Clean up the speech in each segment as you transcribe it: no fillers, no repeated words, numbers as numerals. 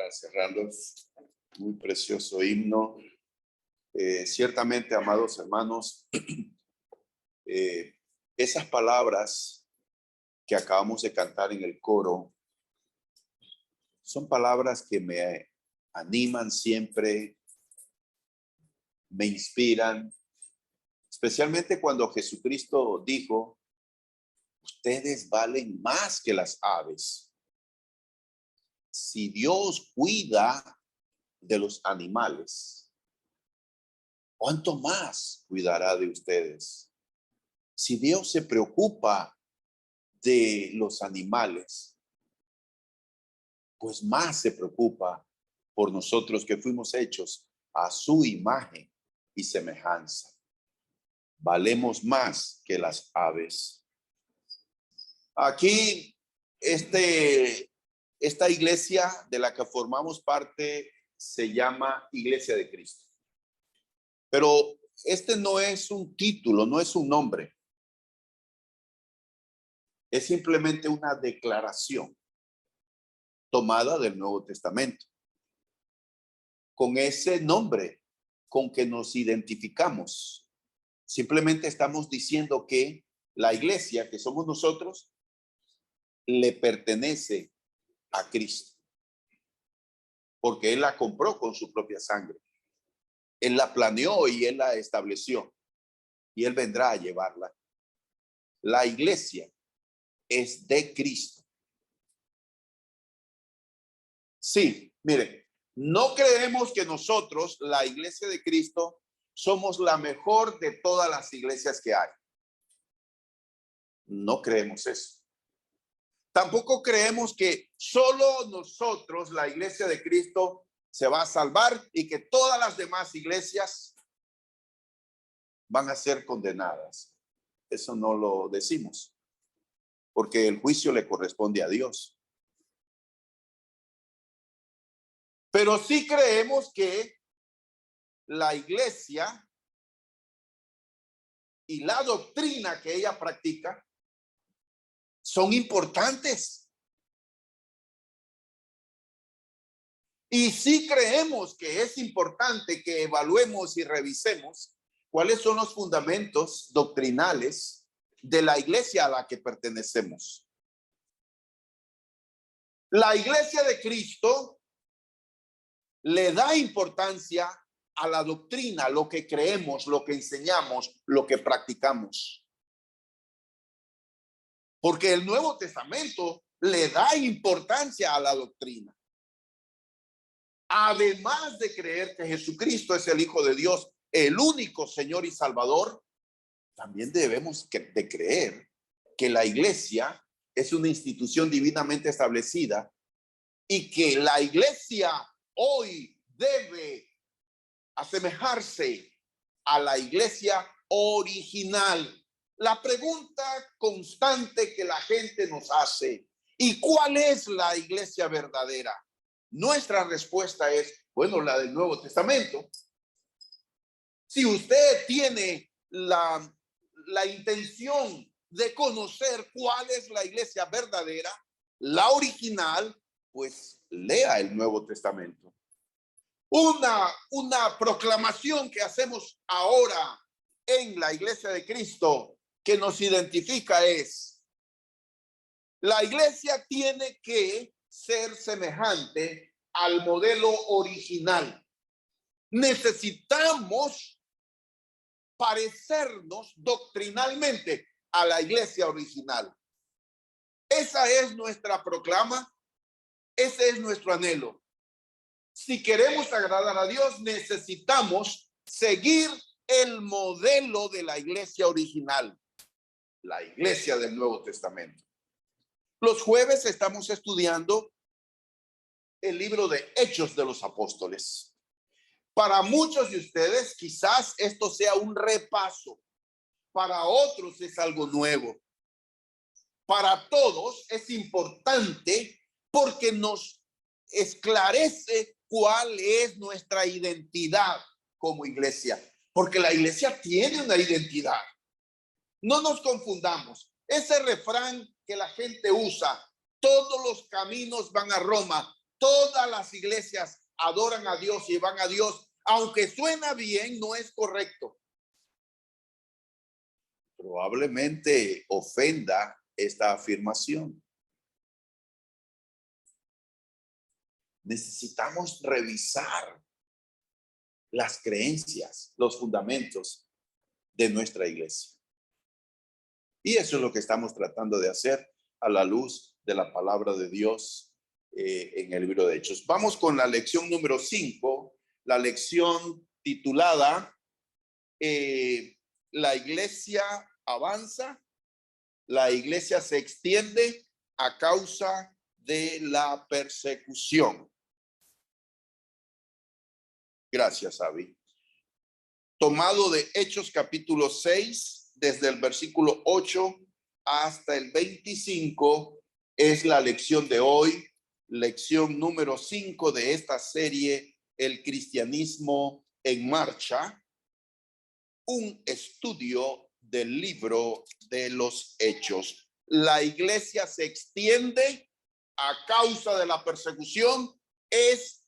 Gracias, Randolph. Muy precioso himno. Ciertamente, amados hermanos, esas palabras que acabamos de cantar en el coro son palabras que me animan siempre, me inspiran, especialmente cuando Jesucristo dijo: ustedes valen más que las aves. Si Dios cuida de los animales, ¿cuánto más cuidará de ustedes? Si Dios se preocupa de los animales, pues más se preocupa por nosotros, que fuimos hechos a su imagen y semejanza. Valemos más que las aves. Aquí, esta iglesia de la que formamos parte se llama Iglesia de Cristo. Pero este no es un título, no es un nombre. Es simplemente una declaración tomada del Nuevo Testamento. Con ese nombre con que nos identificamos, simplemente estamos diciendo que la iglesia, que somos nosotros, le pertenece a Cristo, porque Él la compró con su propia sangre. Él la planeó y Él la estableció, y Él vendrá a llevarla. La iglesia es de Cristo. Sí, mire, no creemos que nosotros, la iglesia de Cristo, somos la mejor de todas las iglesias que hay. No creemos eso. Tampoco creemos que solo nosotros, la iglesia de Cristo, se va a salvar y que todas las demás iglesias van a ser condenadas. Eso no lo decimos, porque el juicio le corresponde a Dios. Pero sí creemos que la iglesia y la doctrina que ella practica son importantes. Y sí creemos que es importante que evaluemos y revisemos cuáles son los fundamentos doctrinales de la iglesia a la que pertenecemos. La iglesia de Cristo le da importancia a la doctrina, lo que creemos, lo que enseñamos, lo que practicamos. Porque el Nuevo Testamento le da importancia a la doctrina. Además de creer que Jesucristo es el Hijo de Dios, el único Señor y Salvador, también debemos de creer que la iglesia es una institución divinamente establecida y que la iglesia hoy debe asemejarse a la iglesia original. La pregunta constante que la gente nos hace: ¿y cuál es la iglesia verdadera? Nuestra respuesta es, bueno, la del Nuevo Testamento. Si usted tiene la intención de conocer cuál es la iglesia verdadera, la original, pues lea el Nuevo Testamento. Una proclamación que hacemos ahora en la iglesia de Cristo que nos identifica es: la iglesia tiene que ser semejante al modelo original. Necesitamos parecernos doctrinalmente a la iglesia original. Esa es nuestra proclama, ese es nuestro anhelo. Si queremos agradar a Dios, necesitamos seguir el modelo de la iglesia original, la iglesia del Nuevo Testamento. Los jueves estamos estudiando el libro de Hechos de los Apóstoles. Para muchos de ustedes quizás esto sea un repaso, para otros es algo nuevo. Para todos es importante porque nos esclarece cuál es nuestra identidad como iglesia, porque la iglesia tiene una identidad. No nos confundamos. Ese refrán que la gente usa: todos los caminos van a Roma, Todas las iglesias adoran a Dios y van a Dios. Aunque suena bien, no es correcto. Probablemente ofenda esta afirmación. Necesitamos revisar las creencias, los fundamentos de nuestra iglesia. Y eso es lo que estamos tratando de hacer a la luz de la palabra de Dios en el libro de Hechos. Vamos con la lección número 5, la lección titulada La iglesia avanza, la iglesia se extiende a causa de la persecución. Gracias, Abby. Tomado de Hechos capítulo 6, desde el versículo 8 hasta el 25, es la lección de hoy, lección número 5 de esta serie, El cristianismo en marcha, un estudio del libro de los Hechos. La iglesia se extiende a causa de la persecución, es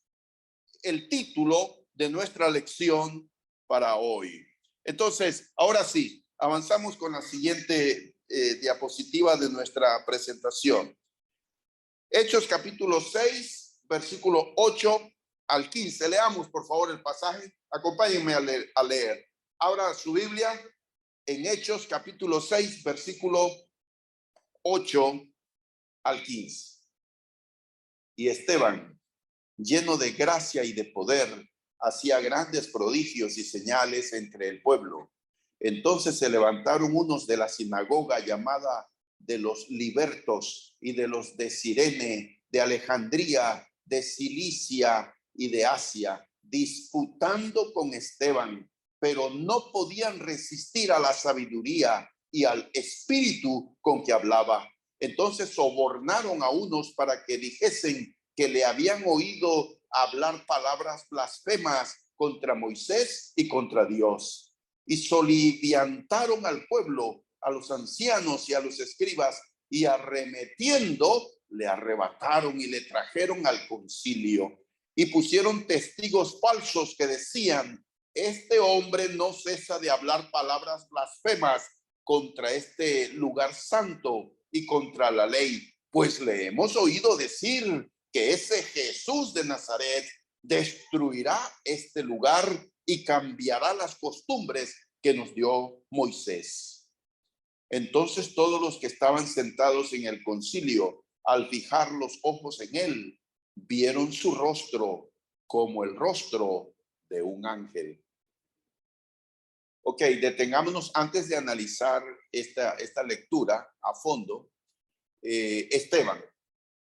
el título de nuestra lección para hoy. Entonces, ahora sí, avanzamos con la siguiente diapositiva de nuestra presentación. Hechos capítulo 6, versículo 8 al 15. Leamos, por favor, el pasaje. Acompáñenme a leer. Abra su Biblia en Hechos capítulo 6, versículo 8 al 15. Y Esteban, lleno de gracia y de poder, hacía grandes prodigios y señales entre el pueblo. Entonces se levantaron unos de la sinagoga llamada de los libertos y de los de Cirene, de Alejandría, de Cilicia y de Asia, disputando con Esteban, pero no podían resistir a la sabiduría y al espíritu con que hablaba. Entonces sobornaron a unos para que dijesen que le habían oído hablar palabras blasfemas contra Moisés y contra Dios. Y soliviantaron al pueblo, a los ancianos y a los escribas, y arremetiendo, le arrebataron y le trajeron al concilio. Y pusieron testigos falsos que decían: este hombre no cesa de hablar palabras blasfemas contra este lugar santo y contra la ley, pues le hemos oído decir que ese Jesús de Nazaret destruirá este lugar y cambiará las costumbres que nos dio Moisés. Entonces todos los que estaban sentados en el concilio, al fijar los ojos en él, vieron su rostro como el rostro de un ángel. Ok, detengámonos antes de analizar esta lectura a fondo. Esteban,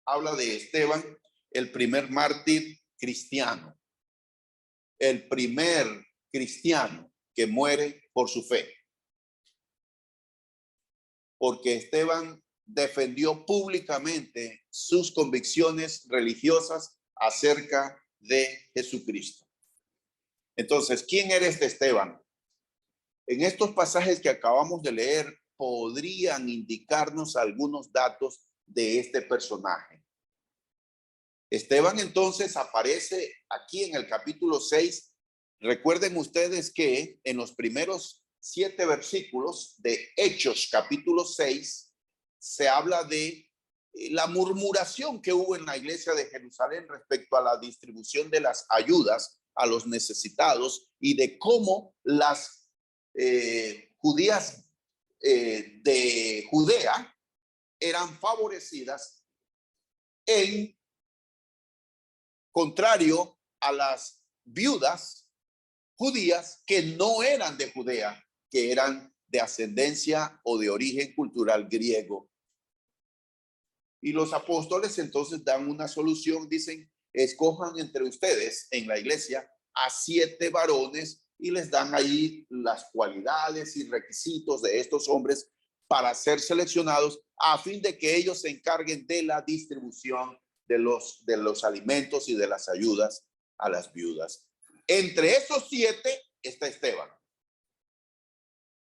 habla de Esteban, el primer mártir cristiano, el primer cristiano que muere por su fe. Porque Esteban defendió públicamente sus convicciones religiosas acerca de Jesucristo. Entonces, ¿quién era este Esteban? En estos pasajes que acabamos de leer, podrían indicarnos algunos datos de este personaje. Esteban entonces aparece aquí en el capítulo 6. Recuerden ustedes que en los primeros 7 versículos de Hechos capítulo 6 se habla de la murmuración que hubo en la iglesia de Jerusalén respecto a la distribución de las ayudas a los necesitados y de cómo las judías de Judea eran favorecidas en contrario a las viudas judías que no eran de Judea, que eran de ascendencia o de origen cultural griego. Y los apóstoles entonces dan una solución, dicen: escojan entre ustedes en la iglesia a 7 varones y les dan ahí las cualidades y requisitos de estos hombres para ser seleccionados a fin de que ellos se encarguen de la distribución de los alimentos y de las ayudas a las viudas. Entre esos 7 está Esteban.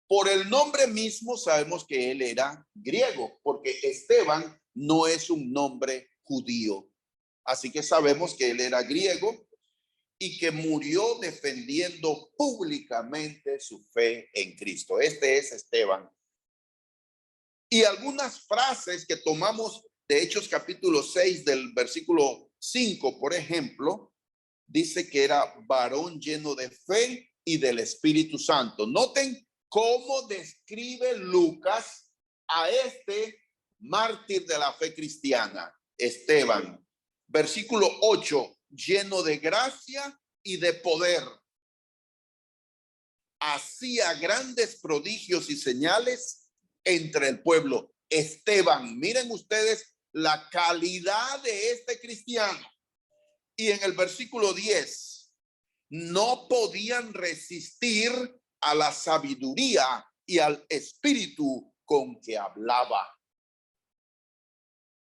Por el nombre mismo sabemos que él era griego, porque Esteban no es un nombre judío. Así que sabemos que él era griego y que murió defendiendo públicamente su fe en Cristo. Este es Esteban. Y algunas frases que tomamos de Hechos capítulo 6 del versículo 5, por ejemplo, dice que era varón lleno de fe y del Espíritu Santo. Noten cómo describe Lucas a este mártir de la fe cristiana, Esteban. Versículo 8, lleno de gracia y de poder. Hacía grandes prodigios y señales entre el pueblo. Esteban, miren ustedes la calidad de este cristiano. Y en el versículo 10, no podían resistir a la sabiduría y al espíritu con que hablaba.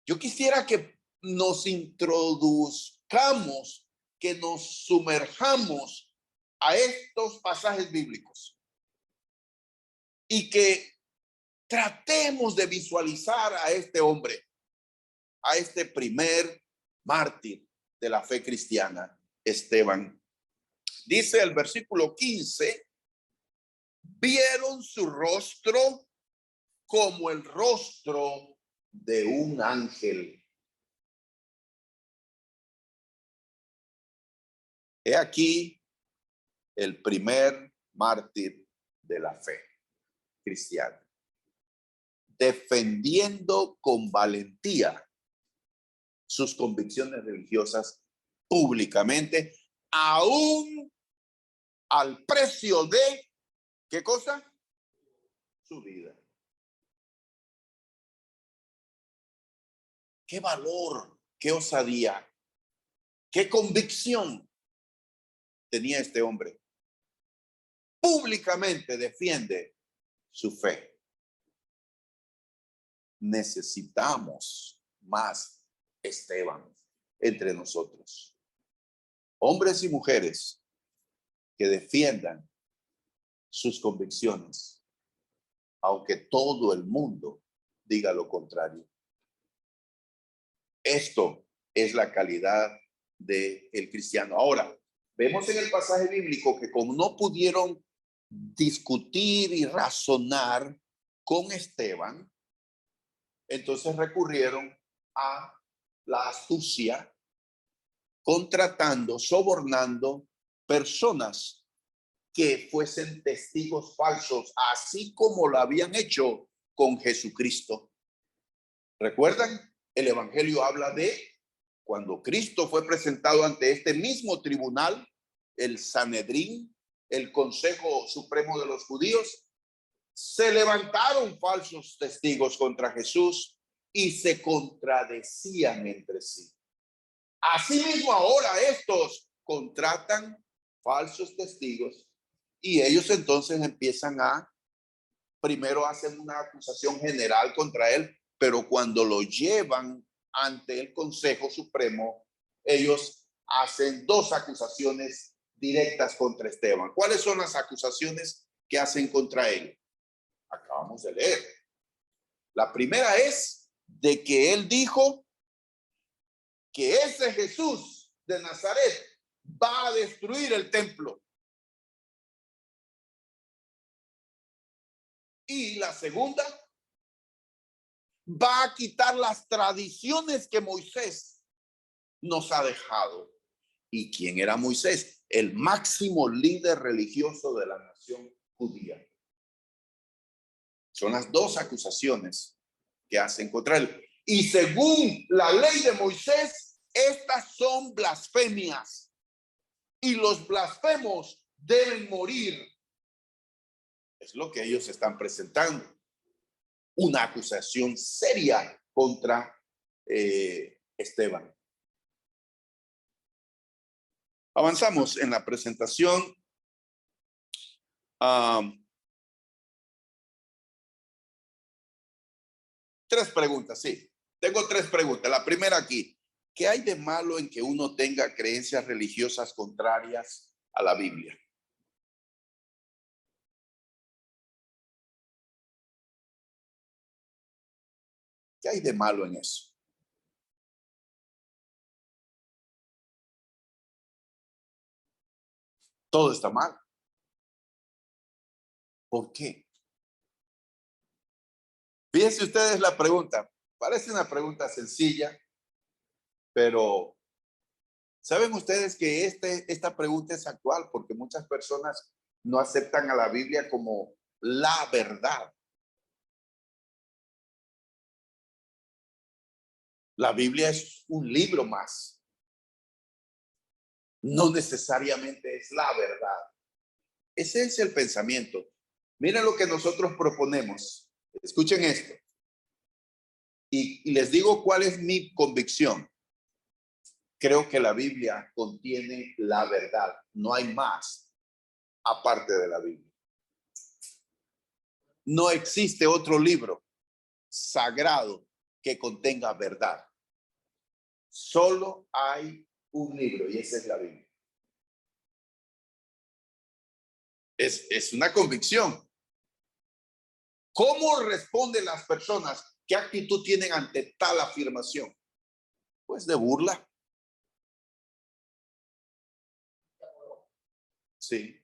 Yo quisiera que nos introduzcamos, que nos sumerjamos a estos pasajes bíblicos y que tratemos de visualizar a este hombre, a este primer mártir de la fe cristiana, Esteban. Dice el versículo 15, vieron su rostro como el rostro de un ángel. He aquí el primer mártir de la fe cristiana, defendiendo con valentía sus convicciones religiosas públicamente, aún al precio de, ¿qué cosa? Su vida. Qué valor, qué osadía, qué convicción tenía este hombre. Públicamente defiende su fe. Necesitamos más Esteban entre nosotros. Hombres y mujeres que defiendan sus convicciones, aunque todo el mundo diga lo contrario. Esto es la calidad del cristiano. Ahora, vemos en el pasaje bíblico que como no pudieron discutir y razonar con Esteban, entonces recurrieron a la astucia, contratando, sobornando personas que fuesen testigos falsos, así como lo habían hecho con Jesucristo. ¿Recuerdan? El evangelio habla de cuando Cristo fue presentado ante este mismo tribunal, el Sanedrín, el Consejo Supremo de los Judíos, se levantaron falsos testigos contra Jesús y se contradecían entre sí. Asimismo, ahora estos contratan falsos testigos y ellos entonces empiezan primero hacen una acusación general contra él, pero cuando lo llevan ante el Consejo Supremo, ellos hacen dos acusaciones directas contra Esteban. ¿Cuáles son las acusaciones que hacen contra él? Acabamos de leer. La primera es de que él dijo que ese Jesús de Nazaret va a destruir el templo. Y la segunda, va a quitar las tradiciones que Moisés nos ha dejado. ¿Y quién era Moisés? El máximo líder religioso de la nación judía. Son las dos acusaciones que hacen contra él. Y según la ley de Moisés, estas son blasfemias. Y los blasfemos deben morir. Es lo que ellos están presentando. Una acusación seria contra Esteban. Avanzamos en la presentación. Tres preguntas, sí. Tengo tres preguntas. La primera aquí. ¿Qué hay de malo en que uno tenga creencias religiosas contrarias a la Biblia? ¿Qué hay de malo en eso? todo está mal. ¿Por qué? Fíjense ustedes la pregunta. Parece una pregunta sencilla, pero ¿saben ustedes que esta pregunta es actual? Porque muchas personas no aceptan a la Biblia como la verdad. La Biblia es un libro más. No necesariamente es la verdad. Ese es el pensamiento. Miren lo que nosotros proponemos. Escuchen esto. Y les digo cuál es mi convicción. Creo que la Biblia contiene la verdad. No hay más aparte de la Biblia. No existe otro libro sagrado que contenga verdad. Solo hay un libro y esa es la Biblia. Es una convicción. ¿Cómo responden las personas? ¿Qué actitud tienen ante tal afirmación? Pues de burla. Sí.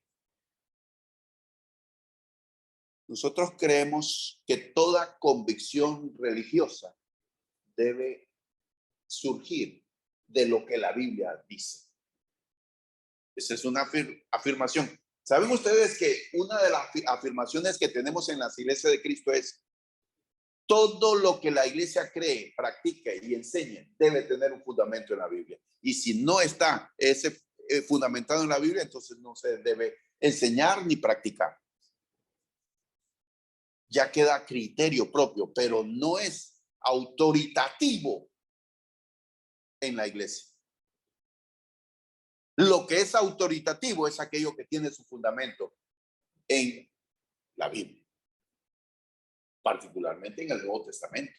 Nosotros creemos que toda convicción religiosa debe surgir de lo que la Biblia dice. Esa es una afirmación. ¿Saben ustedes que una de las afirmaciones que tenemos en las iglesias de Cristo es todo lo que la iglesia cree, practica y enseña debe tener un fundamento en la Biblia? Y si no está ese fundamentado en la Biblia, entonces no se debe enseñar ni practicar. Ya queda a criterio propio, pero no es autoritativo en la iglesia. Lo que es autoritativo es aquello que tiene su fundamento en la Biblia, particularmente en el Nuevo Testamento.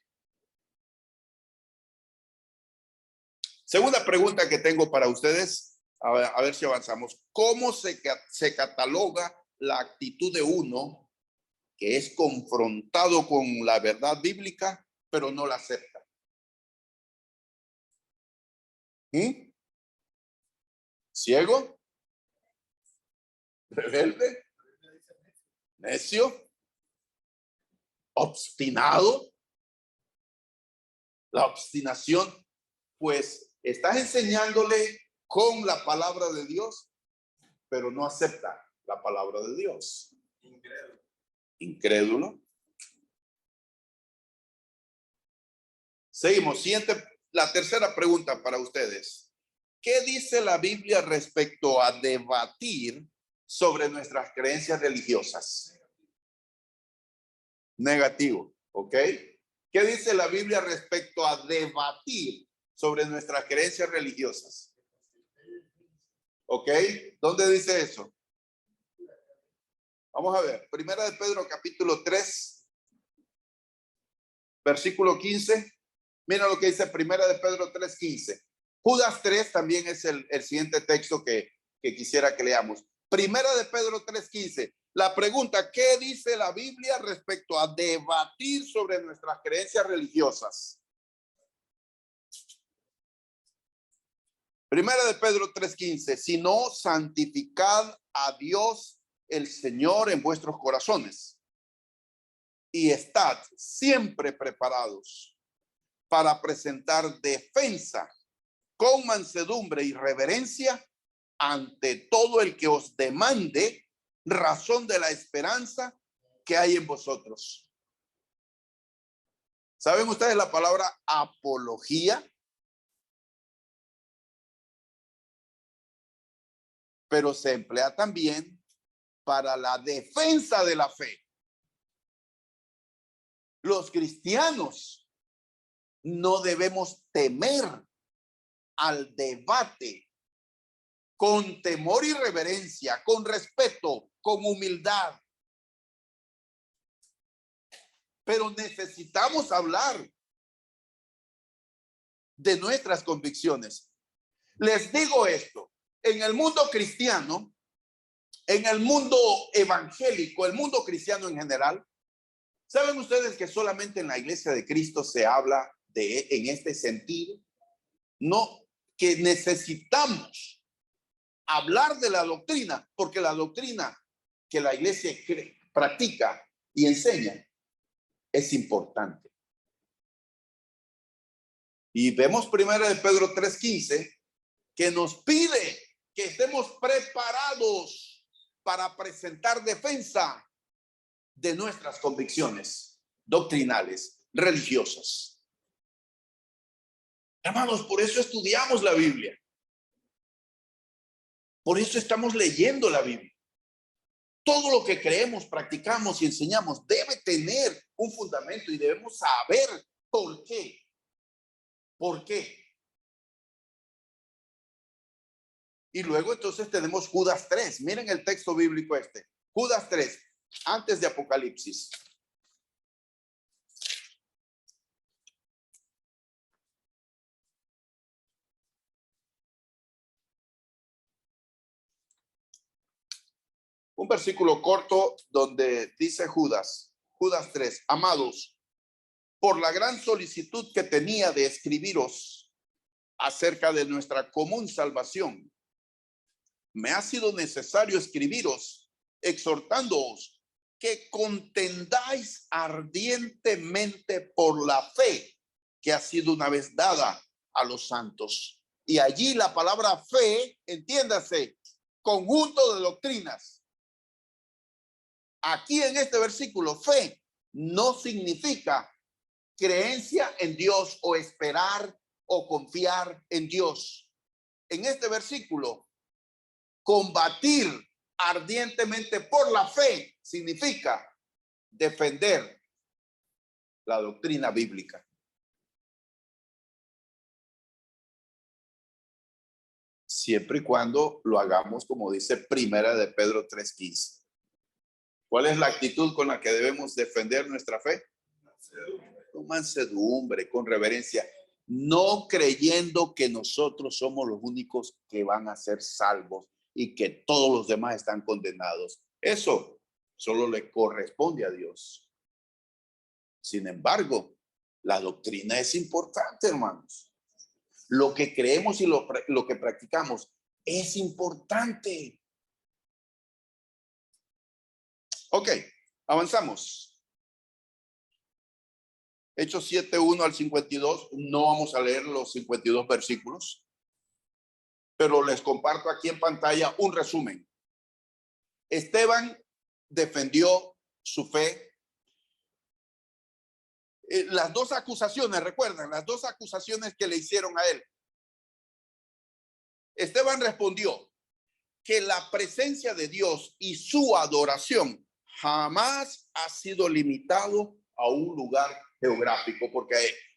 Segunda pregunta que tengo para ustedes, a ver si avanzamos. ¿Cómo se cataloga la actitud de uno que es confrontado con la verdad bíblica, pero no la acepta? ¿Ciego? ¿Rebelde? ¿Necio? ¿Obstinado? La obstinación, pues estás enseñándole con la palabra de Dios, pero no acepta la palabra de Dios. Incrédulo. Seguimos. Siguiente, la tercera pregunta para ustedes. ¿Qué dice la Biblia respecto a debatir sobre nuestras creencias religiosas? Negativo, ¿ok? ¿Qué dice la Biblia respecto a debatir sobre nuestras creencias religiosas? ¿Ok? ¿Dónde dice eso? Vamos a ver. Primera de Pedro, capítulo 3, versículo 15. Mira lo que dice Primera de Pedro 3:15. Judas 3 también es el siguiente texto que quisiera que leamos. Primera de Pedro 3:15. La pregunta, ¿qué dice la Biblia respecto a debatir sobre nuestras creencias religiosas? Primera de Pedro 3:15. Sino santificad a Dios el Señor en vuestros corazones y estad siempre preparados para presentar defensa con mansedumbre y reverencia ante todo el que os demande razón de la esperanza que hay en vosotros. ¿Saben ustedes la palabra apología? Pero se emplea también para la defensa de la fe. Los cristianos no debemos temer al debate con temor y reverencia, con respeto, con humildad. Pero necesitamos hablar de nuestras convicciones. Les digo esto, en el mundo cristiano, en el mundo evangélico, el mundo cristiano en general, ¿saben ustedes que solamente en la iglesia de Cristo se habla en este sentido? No, que necesitamos hablar de la doctrina, porque la doctrina que la iglesia practica y enseña es importante. Y vemos primero de Pedro 3:15 que nos pide que estemos preparados para presentar defensa de nuestras convicciones doctrinales, religiosas. Hermanos, por eso estudiamos la Biblia. Por eso estamos leyendo la Biblia. Todo lo que creemos, practicamos y enseñamos debe tener un fundamento y debemos saber por qué. ¿Por qué? Y luego entonces tenemos Judas 3. Miren el texto bíblico este. Judas 3, antes de Apocalipsis. Un versículo corto donde dice Judas 3, amados, por la gran solicitud que tenía de escribiros acerca de nuestra común salvación, me ha sido necesario escribiros, exhortándoos que contendáis ardientemente por la fe que ha sido una vez dada a los santos. Y allí la palabra fe, entiéndase, conjunto de doctrinas. Aquí en este versículo, fe no significa creencia en Dios o esperar o confiar en Dios. En este versículo, combatir ardientemente por la fe significa defender la doctrina bíblica. Siempre y cuando lo hagamos como dice Primera de Pedro 3:15. ¿Cuál es la actitud con la que debemos defender nuestra fe? Con mansedumbre, con reverencia, no creyendo que nosotros somos los únicos que van a ser salvos y que todos los demás están condenados. Eso solo le corresponde a Dios. Sin embargo, la doctrina es importante, hermanos. Lo que creemos y lo que practicamos es importante. Ok, avanzamos. Hechos 7:1 al 52. No vamos a leer los 52 versículos, pero les comparto aquí en pantalla un resumen. Esteban defendió su fe. Las dos acusaciones, recuerdan, las dos acusaciones que le hicieron a él. Esteban respondió que la presencia de Dios y su adoración jamás ha sido limitado a un lugar geográfico, porque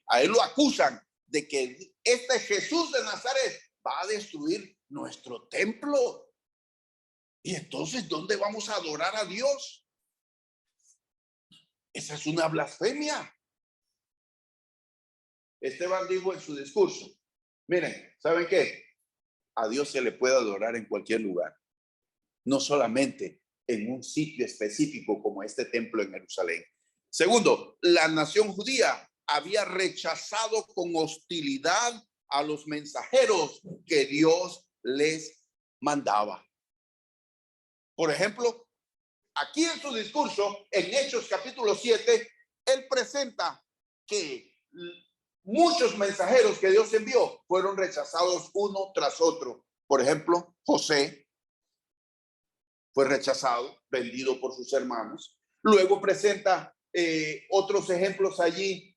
a él lo acusan de que este Jesús de Nazaret va a destruir nuestro templo. Y entonces, ¿dónde vamos a adorar a Dios? Esa es una blasfemia. Esteban dijo en su discurso, miren, ¿saben qué? A Dios se le puede adorar en cualquier lugar, no solamente en un sitio específico como este templo en Jerusalén. Segundo, la nación judía había rechazado con hostilidad a los mensajeros que Dios les mandaba. Por ejemplo, aquí en su discurso, en Hechos capítulo 7, él presenta que muchos mensajeros que Dios envió fueron rechazados uno tras otro. Por ejemplo, José fue rechazado, vendido por sus hermanos. Luego presenta otros ejemplos allí.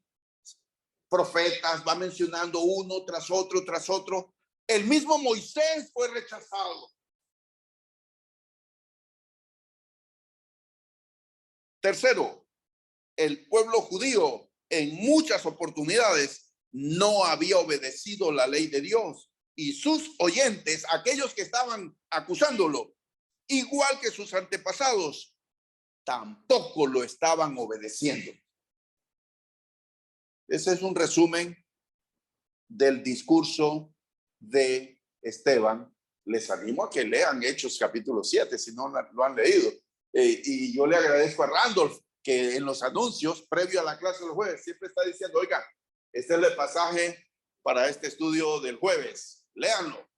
Profetas, va mencionando uno tras otro, tras otro. El mismo Moisés fue rechazado. Tercero, el pueblo judío en muchas oportunidades no había obedecido la ley de Dios, y sus oyentes, aquellos que estaban acusándolo, igual que sus antepasados, tampoco lo estaban obedeciendo. Ese es un resumen del discurso de Esteban. Les animo a que lean Hechos capítulo 7 si no lo han leído. Y yo le agradezco a Randolph que en los anuncios previo a la clase del jueves siempre está diciendo, oiga, este es el pasaje para este estudio del jueves, léanlo.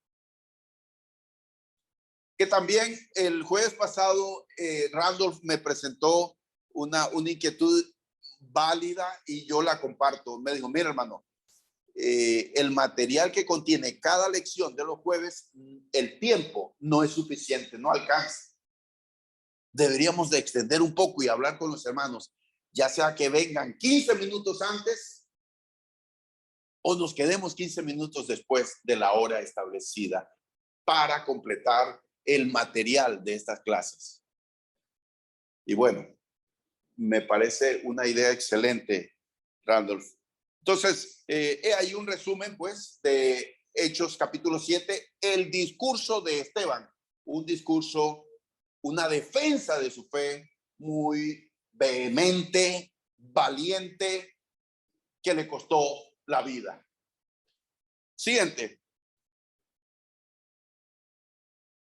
Que también el jueves pasado Randolph me presentó una inquietud válida y yo la comparto. Me dijo, mira hermano, el material que contiene cada lección de los jueves, el tiempo no es suficiente, no alcanza. Deberíamos de extender un poco y hablar con los hermanos, ya sea que vengan 15 minutos antes o nos quedemos 15 minutos después de la hora establecida para completar el material de estas clases. Y bueno, me parece una idea excelente, Randolph. Entonces, hay un resumen, pues, de Hechos capítulo 7, el discurso de Esteban, un discurso, una defensa de su fe muy vehemente, valiente, que le costó la vida. Siguiente.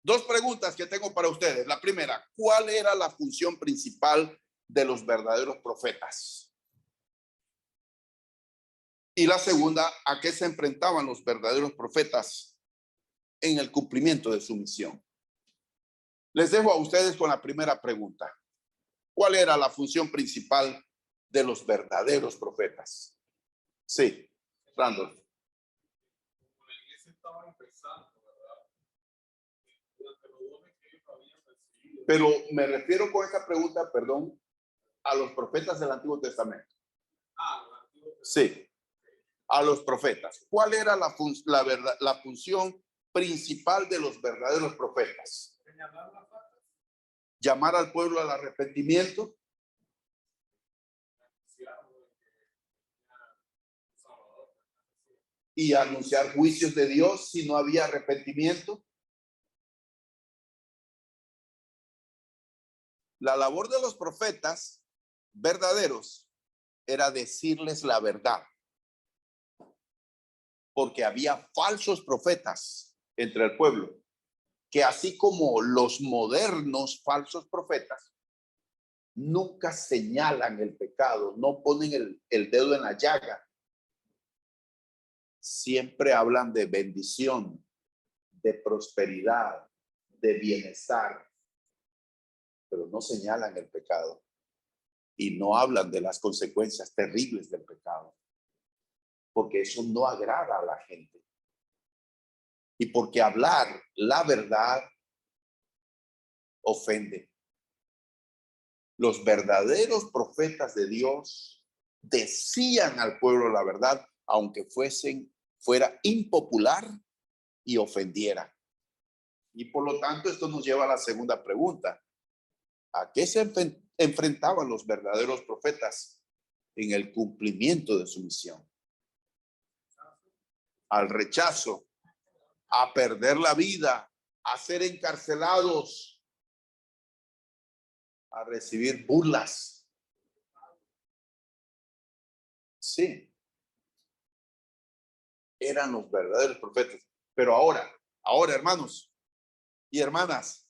Dos preguntas que tengo para ustedes. La primera, ¿cuál era la función principal de los verdaderos profetas? Y la segunda, ¿a qué se enfrentaban los verdaderos profetas en el cumplimiento de su misión? Les dejo a ustedes con la primera pregunta. ¿Cuál era la función principal de los verdaderos profetas? Sí, Randolph. La iglesia estaba empezando, ¿verdad? Durante los dones que ellos habían recibido. Pero me refiero con esta pregunta, perdón, a los profetas del Antiguo Testamento. Del Antiguo Testamento. Sí, a los profetas. ¿Cuál era la función principal de los verdaderos profetas? Señalar las faltas. Llamar al pueblo al arrepentimiento. Y anunciar juicios de Dios si no había arrepentimiento. La labor de los profetas verdaderos era decirles la verdad, porque había falsos profetas entre el pueblo, que así como los modernos falsos profetas nunca señalan el pecado, no ponen el dedo en la llaga, siempre hablan de bendición, de prosperidad, de bienestar, pero no señalan el pecado y no hablan de las consecuencias terribles del pecado, porque eso no agrada a la gente. Y porque hablar la verdad ofende. Los verdaderos profetas de Dios decían al pueblo la verdad, aunque fuera impopular y ofendiera. Y por lo tanto, esto nos lleva a la segunda pregunta. ¿A qué se enfrentaban los verdaderos profetas en el cumplimiento de su misión? Al rechazo, a perder la vida, a ser encarcelados, a recibir burlas. Sí, eran los verdaderos profetas. Pero ahora, hermanos y hermanas,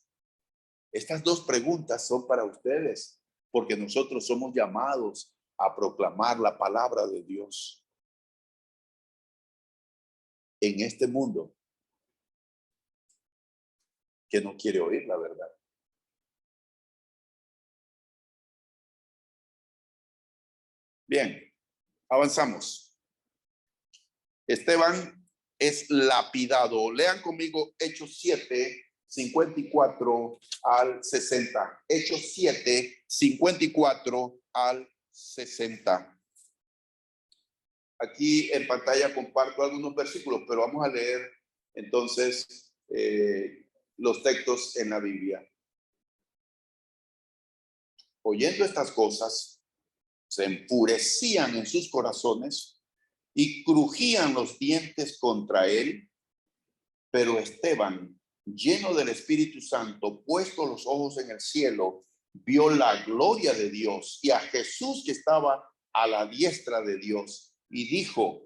estas dos preguntas son para ustedes, porque nosotros somos llamados a proclamar la palabra de Dios en este mundo que no quiere oír la verdad. Bien, avanzamos. Esteban es lapidado. Lean conmigo Hechos 7, 54 al 60. Hechos 7, 54 al 60. Aquí en pantalla comparto algunos versículos, pero vamos a leer entonces los textos en la Biblia. Oyendo estas cosas, se enfurecían en sus corazones y crujían los dientes contra él. Pero Esteban, lleno del Espíritu Santo, puesto los ojos en el cielo, vio la gloria de Dios y a Jesús que estaba a la diestra de Dios, y dijo: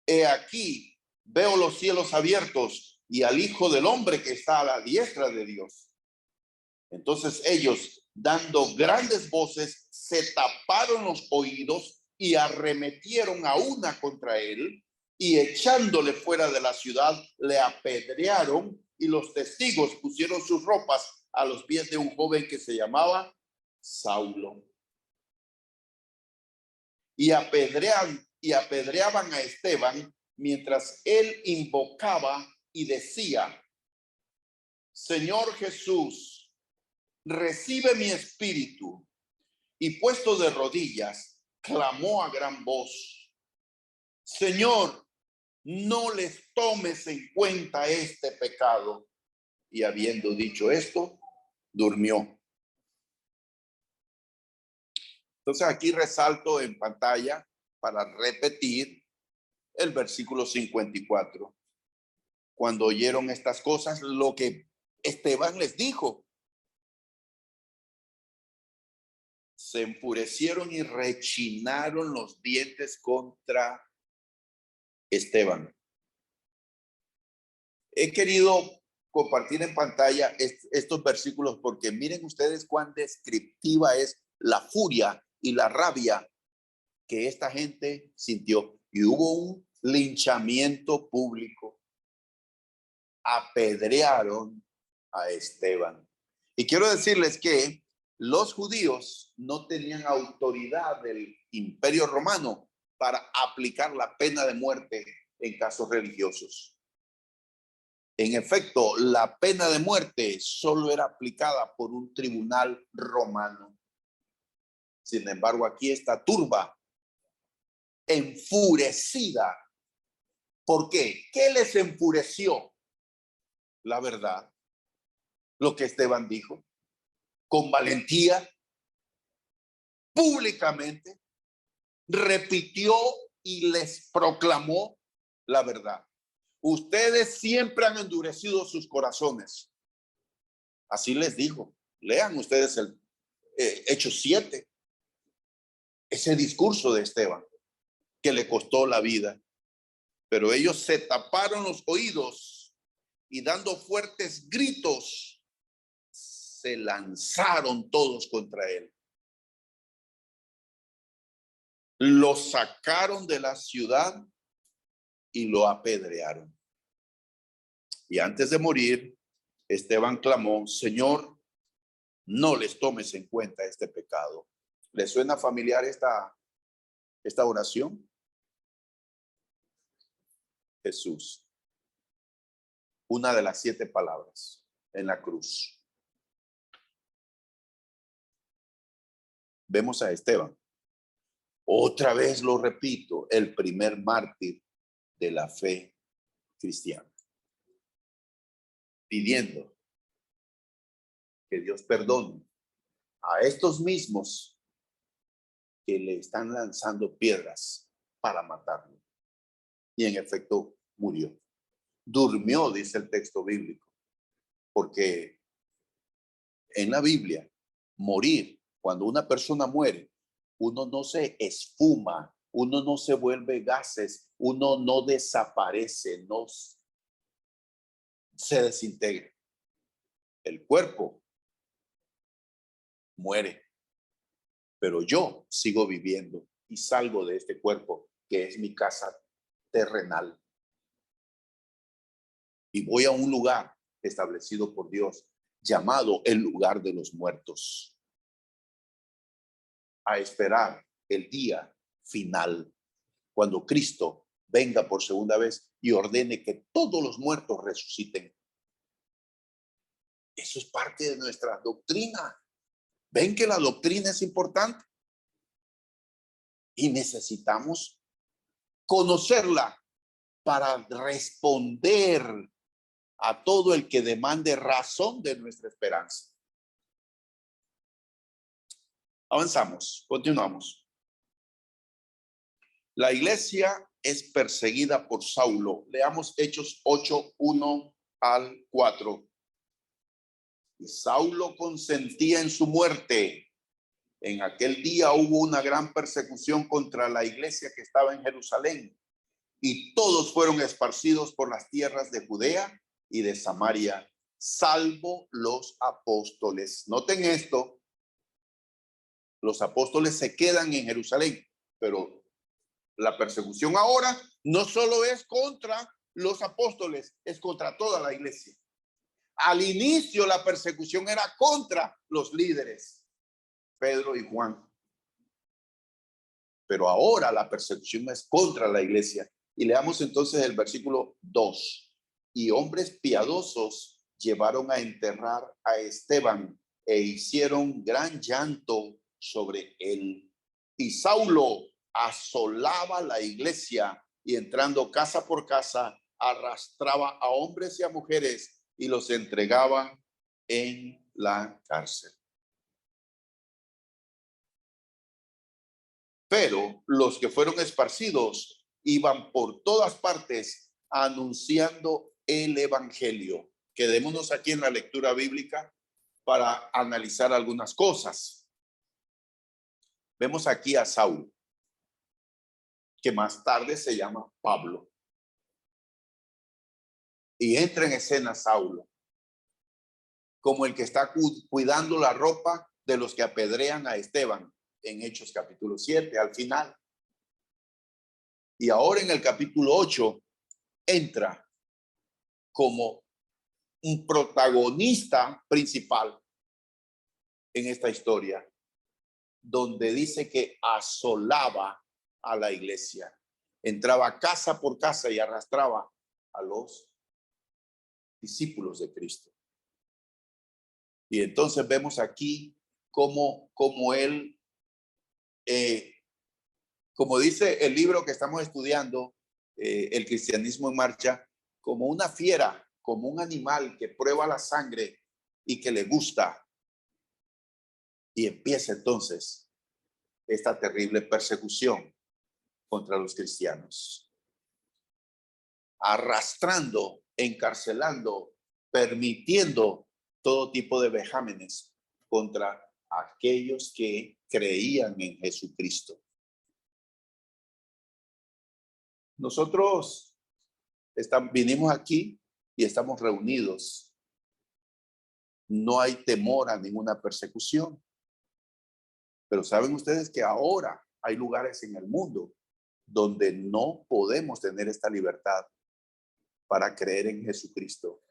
he aquí, veo los cielos abiertos y al Hijo del Hombre que está a la diestra de Dios. Entonces ellos, dando grandes voces, se taparon los oídos y arremetieron a una contra él, y echándole fuera de la ciudad, le apedrearon y los testigos pusieron sus ropas a los pies de un joven que se llamaba Saulo. Y apedreaban a Esteban mientras él invocaba y decía: Señor Jesús, recibe mi espíritu. Y puesto de rodillas, clamó a gran voz: Señor, no les tomes en cuenta este pecado. Y habiendo dicho esto, durmió. Entonces aquí resalto en pantalla para repetir el versículo 54. Cuando oyeron estas cosas, lo que Esteban les dijo, se enfurecieron y rechinaron los dientes contra Esteban. He querido compartir en pantalla estos versículos porque miren ustedes cuán descriptiva es la furia y la rabia que esta gente sintió. Y hubo un linchamiento público. Apedrearon a Esteban. Y quiero decirles que los judíos no tenían autoridad del Imperio Romano para aplicar la pena de muerte en casos religiosos. En efecto, la pena de muerte solo era aplicada por un tribunal romano. Sin embargo, aquí esta turba enfurecida. ¿Por qué? ¿Qué les enfureció? La verdad, lo que Esteban dijo, con valentía, públicamente, repitió y les proclamó la verdad. Ustedes siempre han endurecido sus corazones. Así les dijo. Lean ustedes el Hechos 7. Ese discurso de Esteban que le costó la vida. Pero ellos se taparon los oídos y dando fuertes gritos, se lanzaron todos contra él. Lo sacaron de la ciudad y lo apedrearon. Y antes de morir, Esteban clamó: Señor, no les tomes en cuenta este pecado. ¿Les suena familiar esta oración? Jesús, una de las 7 palabras en la cruz. Vemos a Esteban. Otra vez lo repito, el primer mártir de la fe cristiana, pidiendo que Dios perdone a estos mismos que le están lanzando piedras para matarlo. Y en efecto murió. Durmió, dice el texto bíblico, porque en la Biblia, morir, cuando una persona muere, uno no se esfuma, uno no se vuelve gases, uno no desaparece, no se desintegra. El cuerpo muere, pero yo sigo viviendo y salgo de este cuerpo que es mi casa terrenal. Y voy a un lugar establecido por Dios, llamado el lugar de los muertos, a esperar el día final, cuando Cristo venga por segunda vez y ordene que todos los muertos resuciten. Eso es parte de nuestra doctrina. ¿Ven que la doctrina es importante? Y necesitamos conocerla para responder a todo el que demande razón de nuestra esperanza. Avanzamos, continuamos. La iglesia es perseguida por Saulo. Leamos Hechos 8, 1 al 4. Y Saulo consentía en su muerte. En aquel día hubo una gran persecución contra la iglesia que estaba en Jerusalén, y todos fueron esparcidos por las tierras de Judea y de Samaria, salvo los apóstoles. Noten esto, los apóstoles se quedan en Jerusalén, pero la persecución ahora no solo es contra los apóstoles, es contra toda la iglesia. Al inicio la persecución era contra los líderes, Pedro y Juan. Pero ahora la persecución es contra la iglesia. Y leamos entonces el versículo 2. Y hombres piadosos llevaron a enterrar a Esteban e hicieron gran llanto sobre él. Y Saulo asolaba la iglesia y entrando casa por casa arrastraba a hombres y a mujeres y los entregaba en la cárcel. Pero los que fueron esparcidos iban por todas partes anunciando el evangelio. Quedémonos aquí en la lectura bíblica para analizar algunas cosas. Vemos aquí a Saulo, que más tarde se llama Pablo. Y entra en escena Saulo como el que está cuidando la ropa de los que apedrean a Esteban en Hechos capítulo 7 al final. Y ahora en el capítulo 8 entra como un protagonista principal en esta historia, donde dice que asolaba a la iglesia, entraba casa por casa y arrastraba a los discípulos de Cristo. Y entonces vemos aquí cómo él, como dice el libro que estamos estudiando, El cristianismo en marcha, como una fiera, como un animal que prueba la sangre y que le gusta. Y empieza entonces esta terrible persecución contra los cristianos, arrastrando, encarcelando, permitiendo todo tipo de vejámenes contra aquellos que creían en Jesucristo. Nosotros vinimos aquí y estamos reunidos. No hay temor a ninguna persecución. Pero saben ustedes que ahora hay lugares en el mundo donde no podemos tener esta libertad para creer en Jesucristo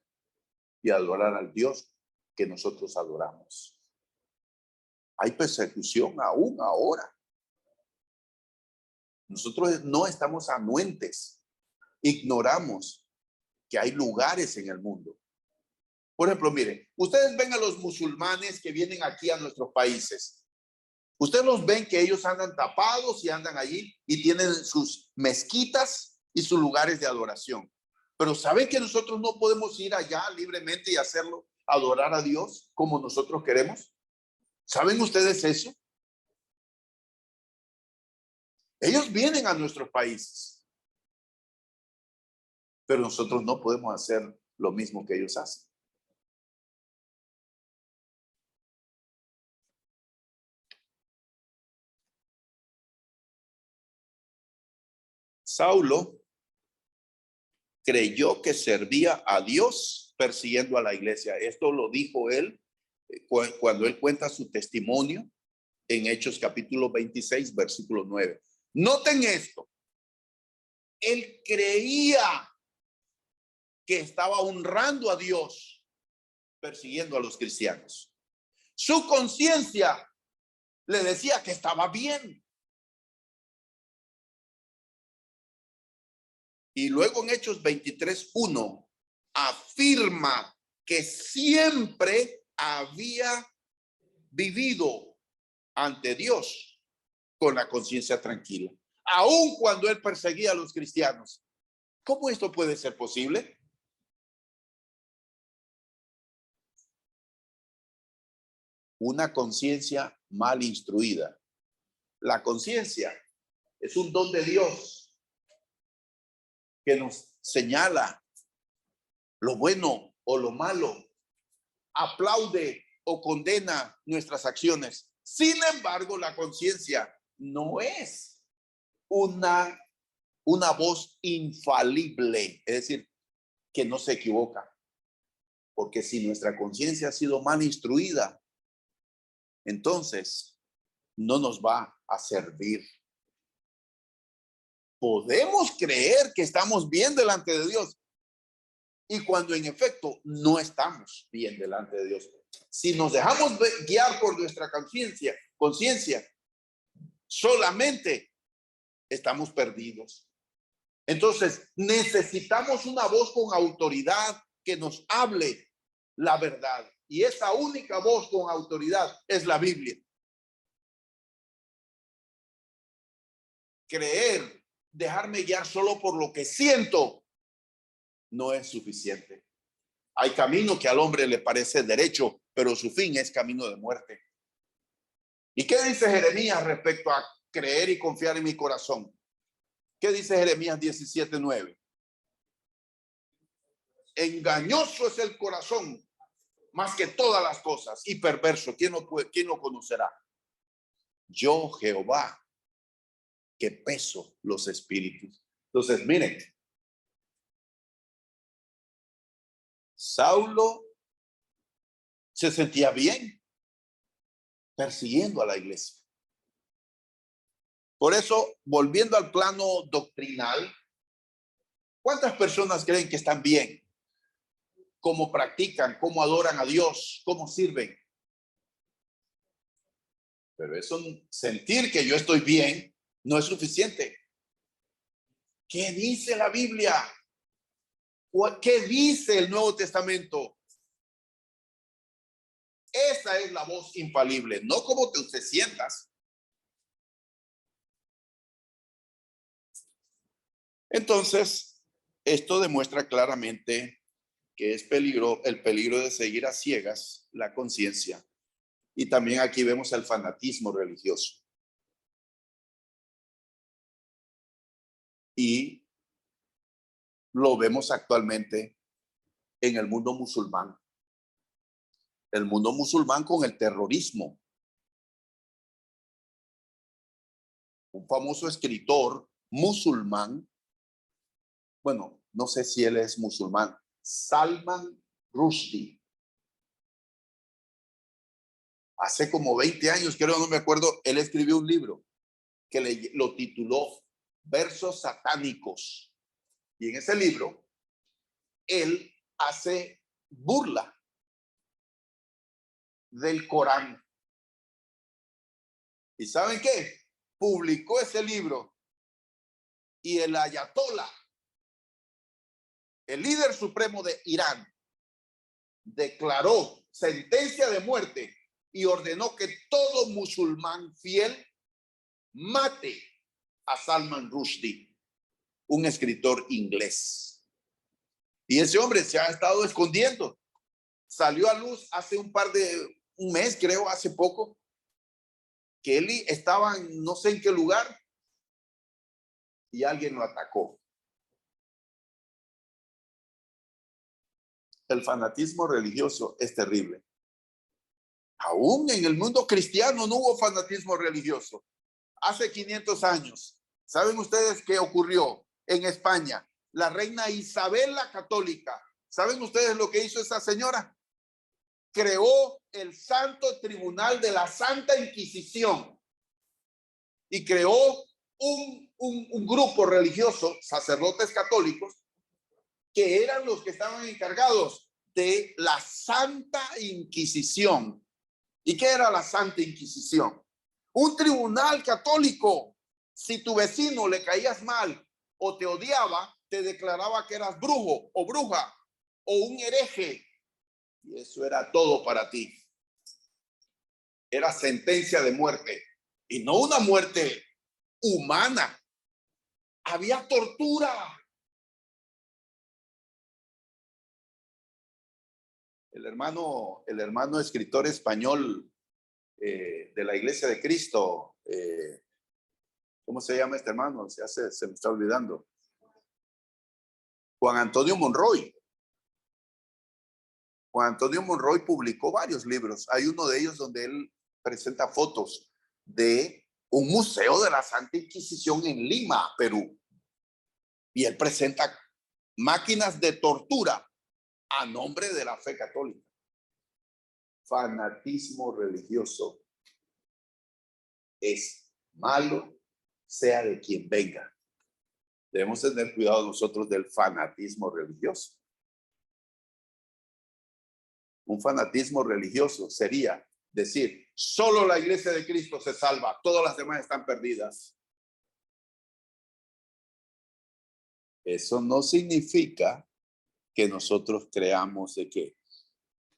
y adorar al Dios que nosotros adoramos. Hay persecución aún ahora. Nosotros no estamos anuentes, ignoramos que hay lugares en el mundo. Por ejemplo, miren, ustedes ven a los musulmanes que vienen aquí a nuestros países. Ustedes los ven que ellos andan tapados y andan allí y tienen sus mezquitas y sus lugares de adoración. Pero ¿saben que nosotros no podemos ir allá libremente y hacerlo, adorar a Dios como nosotros queremos? ¿Saben ustedes eso? Ellos vienen a nuestros países, pero nosotros no podemos hacer lo mismo que ellos hacen. Saulo creyó que servía a Dios persiguiendo a la iglesia. Esto lo dijo él cuando él cuenta su testimonio en Hechos capítulo 26, versículo 9. Noten esto. Él creía que estaba honrando a Dios persiguiendo a los cristianos. Su conciencia le decía que estaba bien. Y luego en Hechos 23:1 afirma que siempre había vivido ante Dios con la conciencia tranquila, aun cuando él perseguía a los cristianos. ¿Cómo esto puede ser posible? Una conciencia mal instruida. La conciencia es un don de Dios que nos señala lo bueno o lo malo, aplaude o condena nuestras acciones. Sin embargo, la conciencia no es una voz infalible, es decir, que no se equivoca. Porque si nuestra conciencia ha sido mal instruida, entonces no nos va a servir. Podemos creer que estamos bien delante de Dios y cuando en efecto no estamos bien delante de Dios. Si nos dejamos guiar por nuestra conciencia, solamente estamos perdidos. Entonces, necesitamos una voz con autoridad que nos hable la verdad. Y esa única voz con autoridad es la Biblia. Creer, dejarme guiar solo por lo que siento, no es suficiente. Hay camino que al hombre le parece derecho, pero su fin es camino de muerte. ¿Y qué dice Jeremías respecto a creer y confiar en mi corazón? ¿Qué dice Jeremías 17:9? Engañoso es el corazón más que todas las cosas y perverso. ¿Quién lo conocerá? Yo, Jehová, que peso los espíritus. Entonces, miren, Saulo se sentía bien persiguiendo a la iglesia. Por eso, volviendo al plano doctrinal, ¿cuántas personas creen que están bien? ¿Cómo practican? ¿Cómo adoran a Dios? ¿Cómo sirven? Pero eso, sentir que yo estoy bien, no es suficiente. ¿Qué dice la Biblia? ¿Qué dice el Nuevo Testamento? Esa es la voz infalible, no como te sientas. Entonces, esto demuestra claramente que es el peligro de seguir a ciegas la conciencia. Y también aquí vemos el fanatismo religioso. Y lo vemos actualmente en el mundo musulmán. El mundo musulmán con el terrorismo. Un famoso escritor musulmán, bueno, no sé si él es musulmán, Salman Rushdie. Hace como 20 años, creo, no me acuerdo, él escribió un libro que lo tituló Versos Satánicos. Y en ese libro, él hace burla del Corán. ¿Y saben qué? Publicó ese libro y el ayatolá, el líder supremo de Irán, declaró sentencia de muerte y ordenó que todo musulmán fiel mate a Salman Rushdie, un escritor inglés. Y ese hombre se ha estado escondiendo. Salió a luz hace un mes, creo, hace poco, que él estaba en no sé en qué lugar y alguien lo atacó. El fanatismo religioso es terrible. Aún en el mundo cristiano no hubo fanatismo religioso. Hace 500 años, ¿saben ustedes qué ocurrió en España? La reina Isabel la Católica. ¿Saben ustedes lo que hizo esa señora? Creó el Santo Tribunal de la Santa Inquisición y creó un grupo religioso, sacerdotes católicos, que eran los que estaban encargados de la Santa Inquisición. ¿Y qué era la Santa Inquisición? Un tribunal católico. Si tu vecino le caías mal o te odiaba, te declaraba que eras brujo o bruja o un hereje. Y eso era todo para ti. Era sentencia de muerte. Y no una muerte humana. Había tortura. El hermano escritor español de la Iglesia de Cristo, ¿cómo se llama este hermano? Se me está olvidando. Juan Antonio Monroy. Juan Antonio Monroy publicó varios libros. Hay uno de ellos donde él presenta fotos de un museo de la Santa Inquisición en Lima, Perú. Y él presenta máquinas de tortura a nombre de la fe católica. Fanatismo religioso es malo, sea de quien venga. Debemos tener cuidado nosotros del fanatismo religioso. Un fanatismo religioso sería decir, solo la iglesia de Cristo se salva, todas las demás están perdidas. Eso no significa que nosotros creamos de que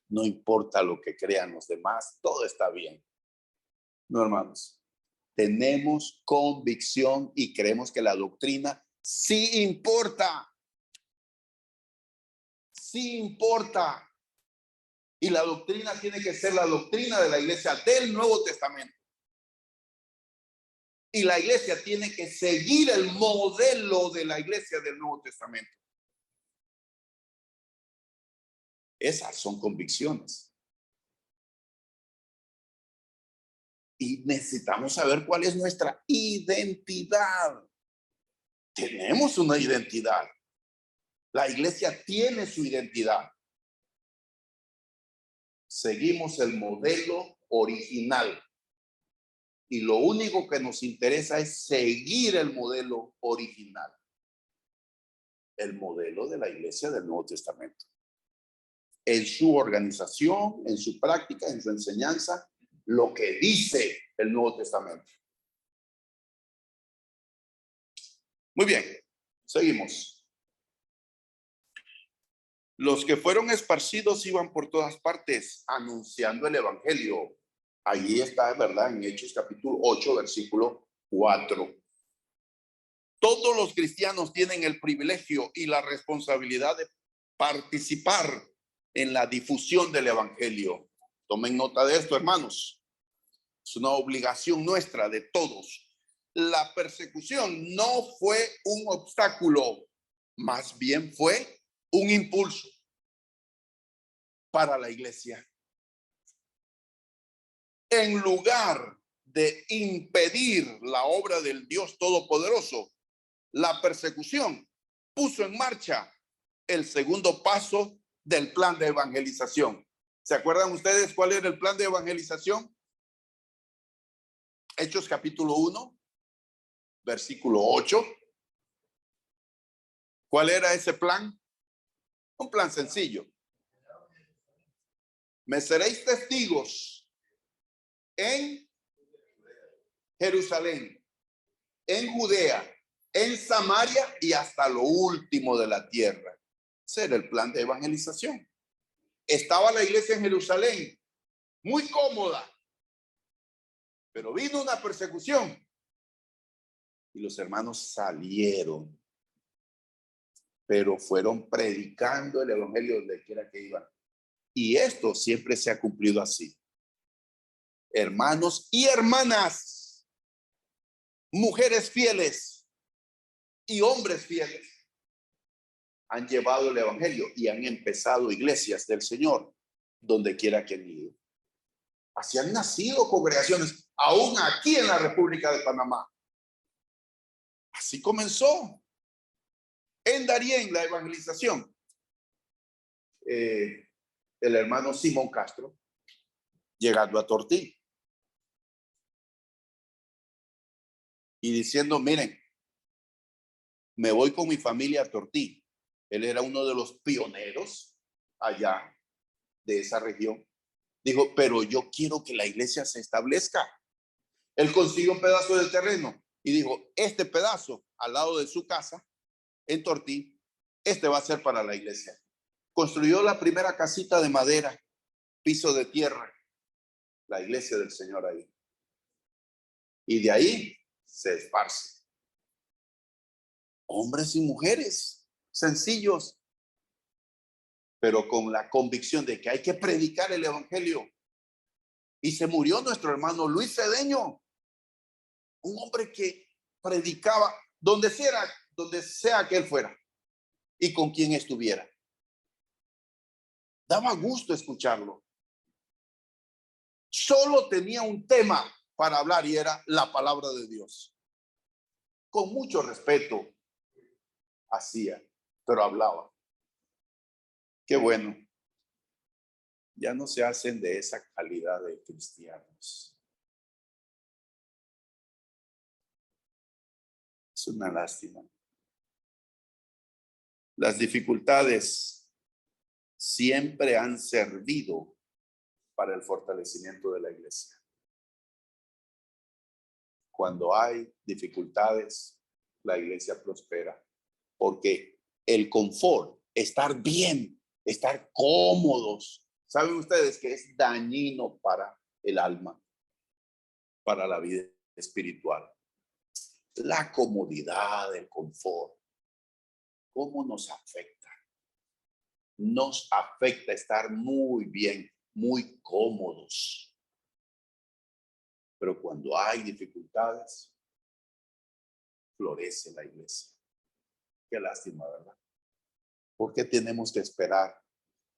no importa lo que crean los demás, todo está bien. No, hermanos. Tenemos convicción y creemos que la doctrina sí importa. Sí importa. Y la doctrina tiene que ser la doctrina de la iglesia del Nuevo Testamento. Y la iglesia tiene que seguir el modelo de la iglesia del Nuevo Testamento. Esas son convicciones. Y necesitamos saber cuál es nuestra identidad. Tenemos una identidad. La iglesia tiene su identidad. Seguimos el modelo original. Y lo único que nos interesa es seguir el modelo original. El modelo de la iglesia del Nuevo Testamento. En su organización, en su práctica, en su enseñanza, lo que dice el Nuevo Testamento. Muy bien, seguimos. Los que fueron esparcidos iban por todas partes anunciando el evangelio. Allí está, ¿verdad? En Hechos capítulo 8, versículo 4. Todos los cristianos tienen el privilegio y la responsabilidad de participar en la difusión del evangelio. Tomen nota de esto, hermanos. Es una obligación nuestra, de todos. La persecución no fue un obstáculo, más bien fue un impulso para la iglesia. En lugar de impedir la obra del Dios Todopoderoso, la persecución puso en marcha el segundo paso del plan de evangelización. ¿Se acuerdan ustedes cuál era el plan de evangelización? Hechos capítulo 1, versículo 8. ¿Cuál era ese plan? Un plan sencillo. Me seréis testigos en Jerusalén, en Judea, en Samaria y hasta lo último de la tierra. Ese era el plan de evangelización. Estaba la iglesia en Jerusalén, muy cómoda, pero vino una persecución y los hermanos salieron, pero fueron predicando el evangelio donde quiera que iban. Y esto siempre se ha cumplido así. Hermanos y hermanas, mujeres fieles y hombres fieles han llevado el evangelio y han empezado iglesias del Señor donde quiera que han ido. Así han nacido congregaciones, aún aquí en la República de Panamá. Así comenzó en Darién la evangelización. El hermano Simón Castro llegando a Tortí y diciendo, miren, me voy con mi familia a Tortí. Él era uno de los pioneros allá de esa región. Dijo, pero yo quiero que la iglesia se establezca. Él consiguió un pedazo de terreno y dijo, este pedazo al lado de su casa, en Tortí, este va a ser para la iglesia. Construyó la primera casita de madera, piso de tierra, la iglesia del Señor ahí. Y de ahí se esparce. Hombres y mujeres, sencillos, pero con la convicción de que hay que predicar el evangelio. Y se murió nuestro hermano Luis Cedeño, un hombre que predicaba donde sea que él fuera y con quien estuviera. Daba gusto escucharlo. Solo tenía un tema para hablar y era la palabra de Dios. Con mucho respeto hacía, pero hablaba. Qué bueno. Ya no se hacen de esa calidad de cristianos. Es una lástima. Las dificultades siempre han servido para el fortalecimiento de la iglesia. Cuando hay dificultades, la iglesia prospera, porque el confort, estar bien, estar cómodos, saben ustedes que es dañino para el alma, para la vida espiritual. La comodidad, el confort, ¿cómo nos afecta? Nos afecta estar muy bien, muy cómodos. Pero cuando hay dificultades, florece la iglesia. Qué lástima, ¿verdad? ¿Por qué tenemos que esperar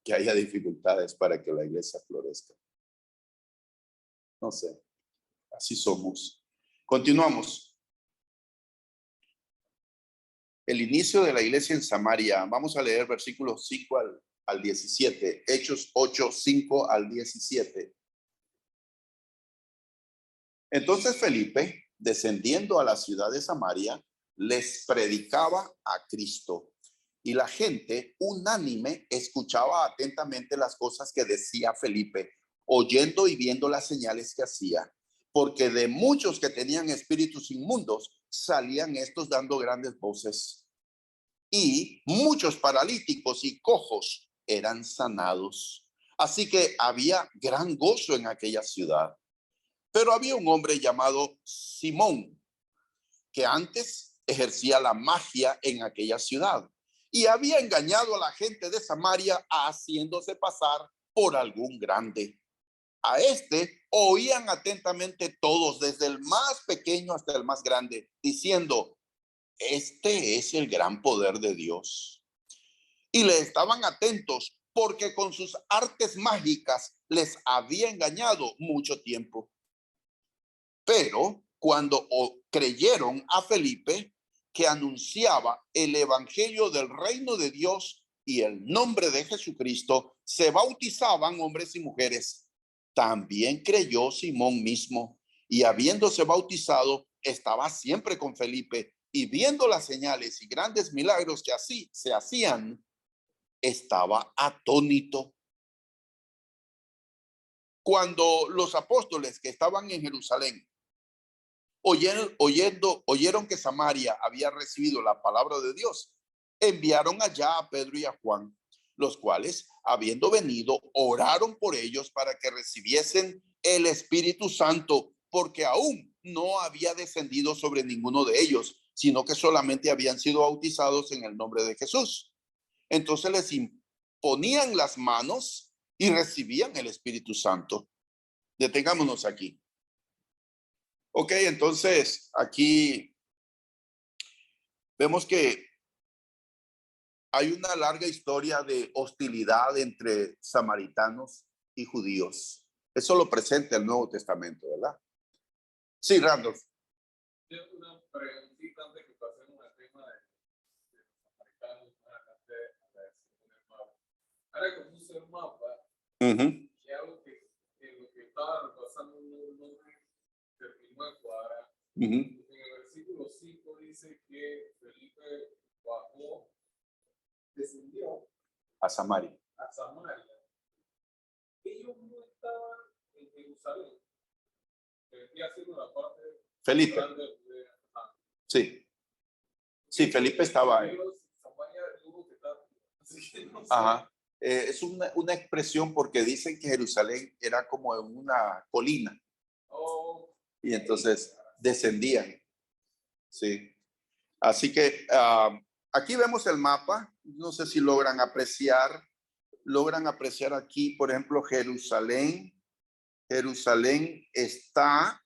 que haya dificultades para que la iglesia florezca? No sé, así somos. Continuamos. El inicio de la iglesia en Samaria. Vamos a leer versículos 5 al 17. Hechos 8, 5 al 17. Entonces Felipe, descendiendo a la ciudad de Samaria, les predicaba a Cristo. Y la gente unánime escuchaba atentamente las cosas que decía Felipe, oyendo y viendo las señales que hacía. Porque de muchos que tenían espíritus inmundos, salían estos dando grandes voces. Y muchos paralíticos y cojos eran sanados. Así que había gran gozo en aquella ciudad. Pero había un hombre llamado Simón, que antes ejercía la magia en aquella ciudad y había engañado a la gente de Samaria haciéndose pasar por algún grande. A este oían atentamente todos, desde el más pequeño hasta el más grande, diciendo, este es el gran poder de Dios. Y le estaban atentos porque con sus artes mágicas les había engañado mucho tiempo. Pero cuando creyeron a Felipe, que anunciaba el evangelio del reino de Dios y el nombre de Jesucristo, se bautizaban hombres y mujeres. También creyó Simón mismo, y habiéndose bautizado, estaba siempre con Felipe, y viendo las señales y grandes milagros que así se hacían, estaba atónito. Cuando los apóstoles que estaban en Jerusalén oyeron que Samaria había recibido la palabra de Dios, enviaron allá a Pedro y a Juan, los cuales, habiendo venido, oraron por ellos para que recibiesen el Espíritu Santo, porque aún no había descendido sobre ninguno de ellos, sino que solamente habían sido bautizados en el nombre de Jesús. Entonces les imponían las manos y recibían el Espíritu Santo. Detengámonos aquí. Ok, entonces aquí vemos que hay una larga historia de hostilidad entre samaritanos y judíos. Eso lo presenta el Nuevo Testamento, ¿verdad? Sí, Randolph. Tengo una preguntita antes que pasemos al tema de los samaritanos, ahora que puse el mapa, que algo que en lo que estaba repasando no terminó de cuadrar. En el versículo 5 dice que Felipe bajó, descendió a Samaria. Ellos no estaban en Jerusalén, que vendría siendo la parte Felipe. grande de Sí. Sí, Felipe estaba ahí. Ajá. Es una expresión porque dicen que Jerusalén era como en una colina. Y entonces descendían. Sí. Así que aquí vemos el mapa. No sé si logran apreciar aquí, por ejemplo, Jerusalén. Jerusalén está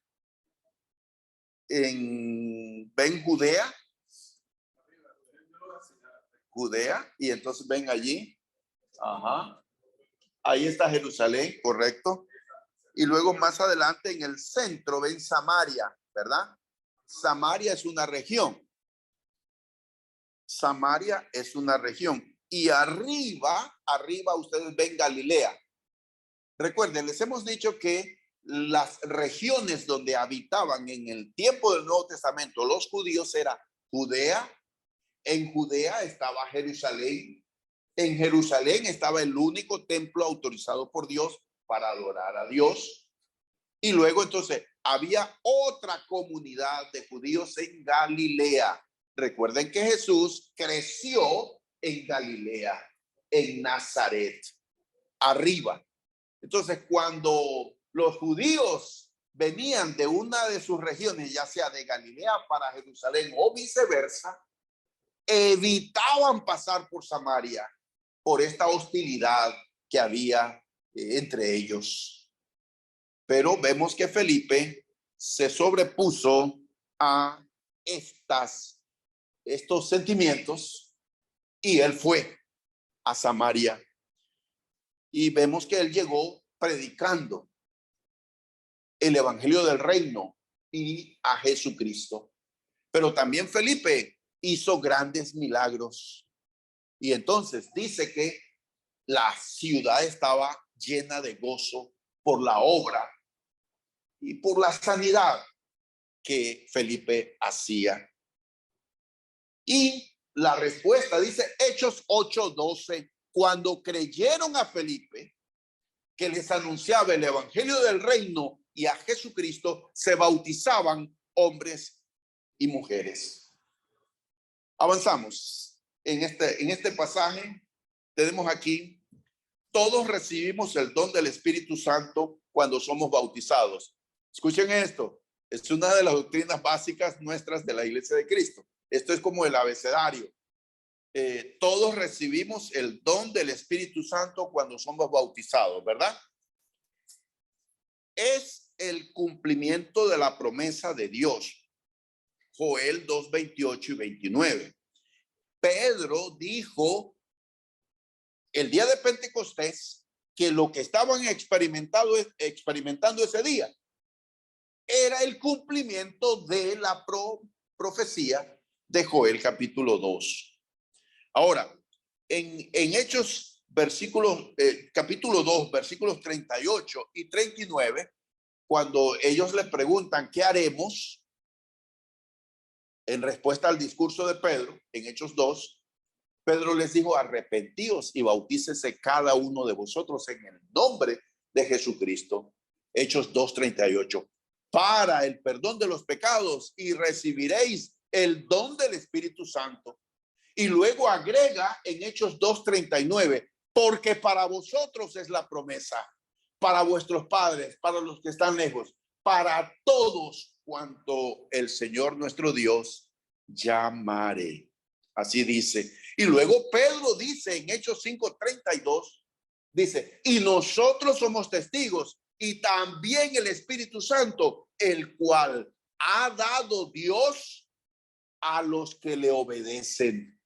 ven Judea. Judea, y entonces ven allí. Ajá. Ahí está Jerusalén, correcto. Y luego más adelante en el centro ven Samaria, ¿verdad? Samaria es una región. Samaria es una región. Y arriba ustedes ven Galilea. Recuerden, les hemos dicho que las regiones donde habitaban en el tiempo del Nuevo Testamento los judíos era Judea. En Judea estaba Jerusalén, En Jerusalén estaba el único templo autorizado por Dios para adorar a Dios. Y luego entonces había otra comunidad de judíos en Galilea. Recuerden que Jesús creció en Galilea, en Nazaret, arriba. Entonces, cuando los judíos venían de una de sus regiones, ya sea de Galilea para Jerusalén o viceversa, evitaban pasar por Samaria por esta hostilidad que había entre ellos. Pero vemos que Felipe se sobrepuso a estos sentimientos y él fue a Samaria. Y vemos que él llegó predicando el evangelio del reino y a Jesucristo. Pero también Felipe hizo grandes milagros. Y entonces dice que la ciudad estaba llena de gozo por la obra y por la sanidad que Felipe hacía. Y la respuesta dice Hechos 8:12, cuando creyeron a Felipe, que les anunciaba el evangelio del reino y a Jesucristo, se bautizaban hombres y mujeres. Avanzamos en este pasaje. Tenemos aquí: todos recibimos el don del Espíritu Santo cuando somos bautizados. Escuchen esto, es una de las doctrinas básicas nuestras de la Iglesia de Cristo. Esto es como el abecedario. Todos recibimos el don del Espíritu Santo cuando somos bautizados, ¿verdad? Es el cumplimiento de la promesa de Dios. Joel 2:28 y 29. Pedro dijo el día de Pentecostés que lo que estaban experimentando ese día era el cumplimiento de la profecía de Joel capítulo 2. Ahora, en Hechos capítulo 2, versículos 38 y 39, cuando ellos le preguntan ¿qué haremos? En respuesta al discurso de Pedro, en Hechos 2, Pedro les dijo: arrepentíos y bautícese cada uno de vosotros en el nombre de Jesucristo. Hechos 2:38, para el perdón de los pecados, y recibiréis el don del Espíritu Santo. Y luego agrega en Hechos 2:39, porque para vosotros es la promesa, para vuestros padres, para los que están lejos, para todos cuanto el Señor nuestro Dios llamare. Así dice. Y luego Pedro dice en Hechos 5:32, dice: y nosotros somos testigos, y también el Espíritu Santo, el cual ha dado Dios a los que le obedecen.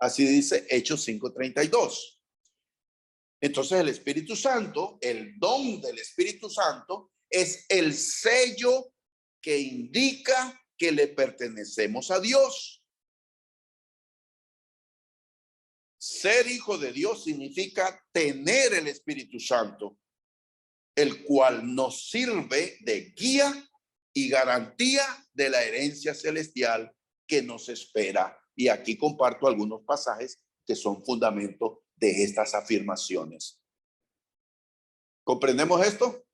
Así dice Hechos 5:32. Entonces el Espíritu Santo, el don del Espíritu Santo, es el sello que indica que le pertenecemos a Dios. Ser hijo de Dios significa tener el Espíritu Santo, el cual nos sirve de guía y garantía de la herencia celestial que nos espera. Y aquí comparto algunos pasajes que son fundamento de estas afirmaciones. ¿Comprendemos esto?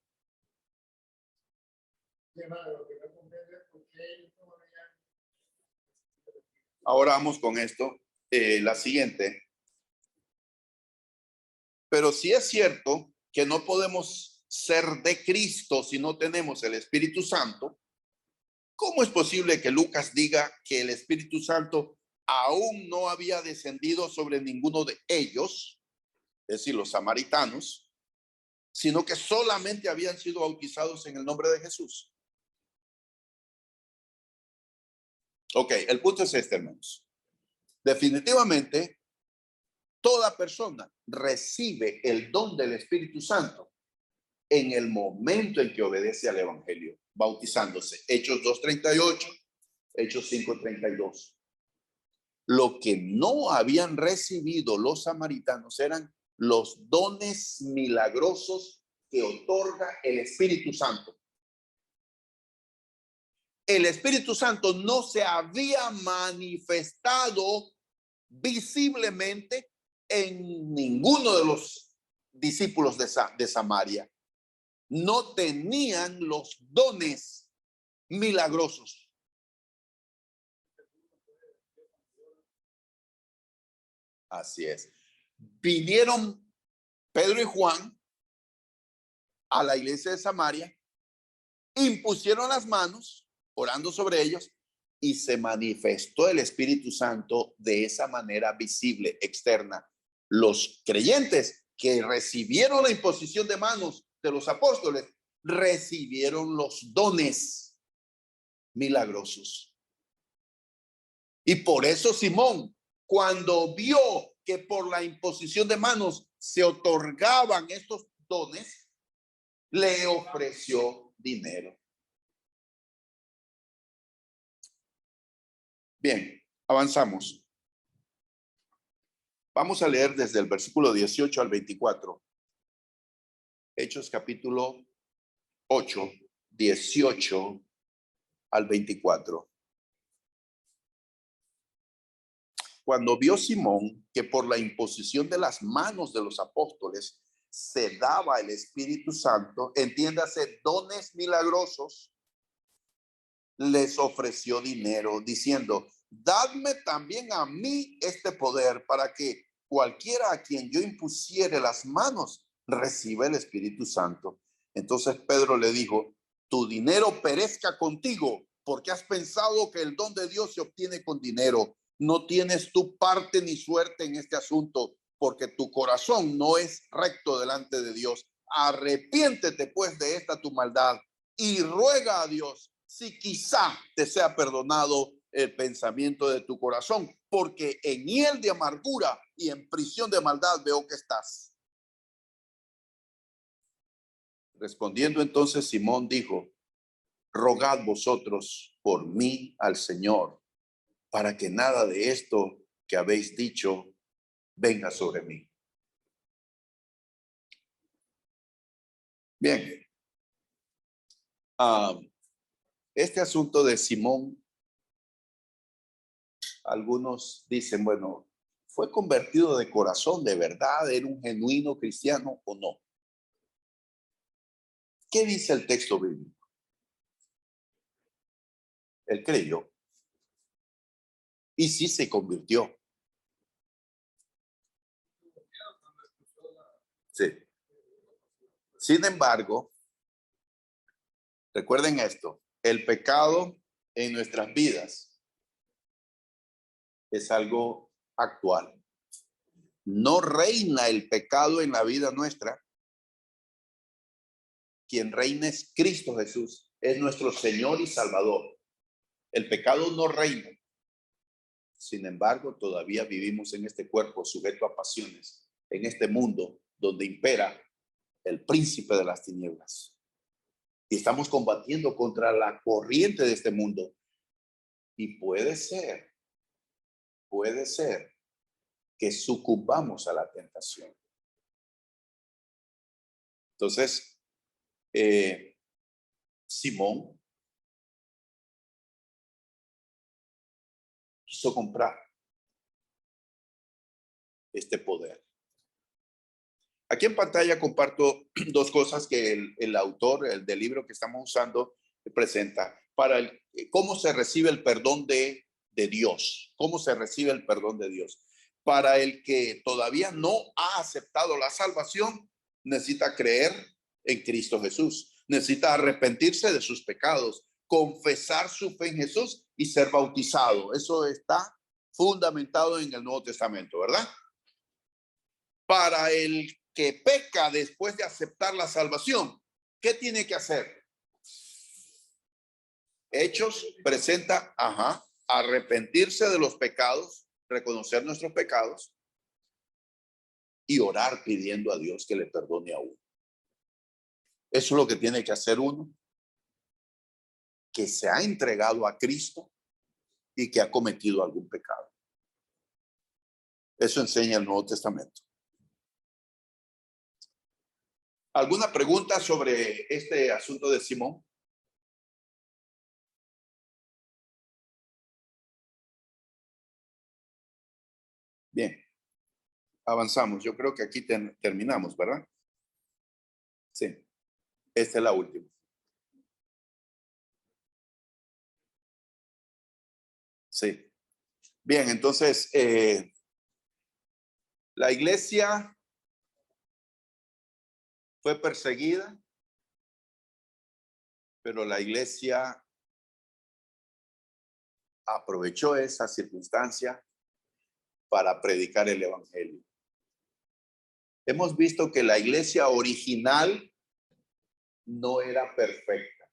Ahora vamos con esto, la siguiente. Pero sí es cierto que no podemos ser de Cristo si no tenemos el Espíritu Santo. ¿Cómo es posible que Lucas diga que el Espíritu Santo aún no había descendido sobre ninguno de ellos, es decir, los samaritanos, sino que solamente habían sido bautizados en el nombre de Jesús? Ok, el punto es este, hermanos. Definitivamente, toda persona recibe el don del Espíritu Santo en el momento en que obedece al Evangelio, bautizándose. Hechos 2:38, Hechos 5:32. Lo que no habían recibido los samaritanos eran los dones milagrosos que otorga el Espíritu Santo. El Espíritu Santo no se había manifestado visiblemente en ninguno de los discípulos de Samaria. No tenían los dones milagrosos. Así es. Vinieron Pedro y Juan a la iglesia de Samaria, impusieron las manos, orando sobre ellos, y se manifestó el Espíritu Santo de esa manera visible, externa. Los creyentes que recibieron la imposición de manos de los apóstoles, recibieron los dones milagrosos. Y por eso Simón, cuando vio que por la imposición de manos se otorgaban estos dones, le ofreció dinero. Bien, avanzamos. Vamos a leer desde el versículo 18 al 24. Hechos capítulo 8, 18 al 24. Cuando vio Simón que por la imposición de las manos de los apóstoles se daba el Espíritu Santo, entiéndase, dones milagrosos, les ofreció dinero diciendo: dadme también a mí este poder para que cualquiera a quien yo impusiere las manos reciba el Espíritu Santo. Entonces Pedro le dijo: tu dinero perezca contigo, porque has pensado que el don de Dios se obtiene con dinero. No tienes tu parte ni suerte en este asunto, porque tu corazón no es recto delante de Dios. Arrepiéntete pues de esta tu maldad y ruega a Dios si quizá te sea perdonado el pensamiento de tu corazón, porque en hiel de amargura y en prisión de maldad veo que estás. Respondiendo entonces Simón dijo: rogad vosotros por mí al Señor, para que nada de esto que habéis dicho venga sobre mí. Bien. Este asunto de Simón, algunos dicen, bueno, ¿fue convertido de corazón, de verdad? ¿Era un genuino cristiano o no? ¿Qué dice el texto bíblico? Él creyó y sí se convirtió. Sí. Sin embargo, recuerden esto: el pecado en nuestras vidas es algo actual. No reina el pecado en la vida nuestra. Quien reina es Cristo Jesús, es nuestro Señor y Salvador. El pecado no reina. Sin embargo, todavía vivimos en este cuerpo sujeto a pasiones, en este mundo donde impera el príncipe de las tinieblas. Y estamos combatiendo contra la corriente de este mundo. Y puede ser que sucumbamos a la tentación. Entonces, Simón quiso comprar este poder. Aquí en pantalla comparto dos cosas que el autor del libro que estamos usando presenta para cómo se recibe el perdón de Dios. ¿Cómo se recibe el perdón de Dios? Para el que todavía no ha aceptado la salvación, necesita creer en Cristo Jesús. Necesita arrepentirse de sus pecados, confesar su fe en Jesús y ser bautizado. Eso está fundamentado en el Nuevo Testamento, ¿verdad? Para el que peca después de aceptar la salvación, ¿qué tiene que hacer? Hechos presenta, arrepentirse de los pecados, reconocer nuestros pecados y orar pidiendo a Dios que le perdone a uno. Eso es lo que tiene que hacer uno que se ha entregado a Cristo y que ha cometido algún pecado. Eso enseña el Nuevo Testamento. ¿Alguna pregunta sobre este asunto de Simón? Bien. avanzamos. Yo creo que aquí terminamos, ¿verdad? Sí. Esta es la última. Sí. Bien, entonces, la iglesia fue perseguida, pero la iglesia aprovechó esa circunstancia para predicar el evangelio. Hemos visto que la iglesia original no era perfecta.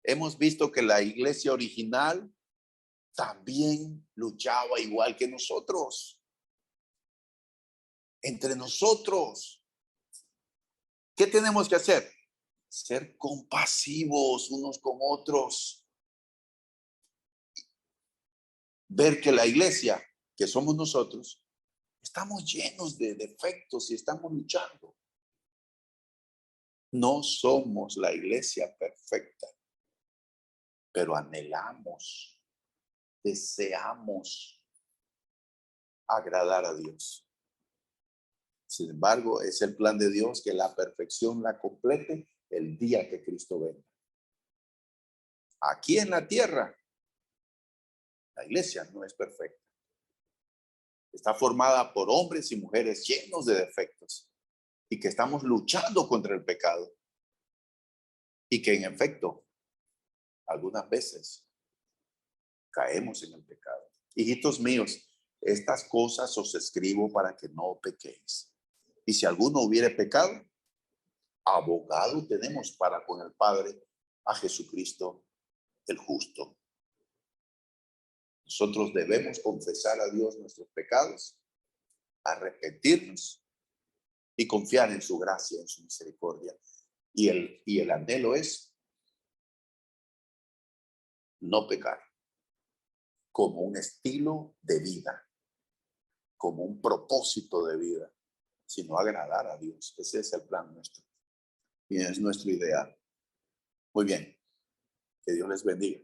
Hemos visto que la iglesia original también luchaba igual que nosotros. Entre nosotros. ¿Qué tenemos que hacer? Ser compasivos unos con otros. Ver que la iglesia, que somos nosotros, estamos llenos de defectos y estamos luchando. No somos la iglesia perfecta, pero anhelamos, deseamos agradar a Dios. Sin embargo, es el plan de Dios que la perfección la complete el día que Cristo venga. Aquí en la tierra, la iglesia no es perfecta. Está formada por hombres y mujeres llenos de defectos y que estamos luchando contra el pecado. Y que en efecto, algunas veces caemos en el pecado. Hijitos míos, estas cosas os escribo para que no pequéis. Y si alguno hubiere pecado, abogado tenemos para con el Padre, a Jesucristo el justo. Nosotros debemos confesar a Dios nuestros pecados, arrepentirnos y confiar en su gracia, en su misericordia. Y el anhelo es no pecar como un estilo de vida, como un propósito de vida, sino agradar a Dios. Ese es el plan nuestro y es nuestro ideal. Muy bien, que Dios les bendiga.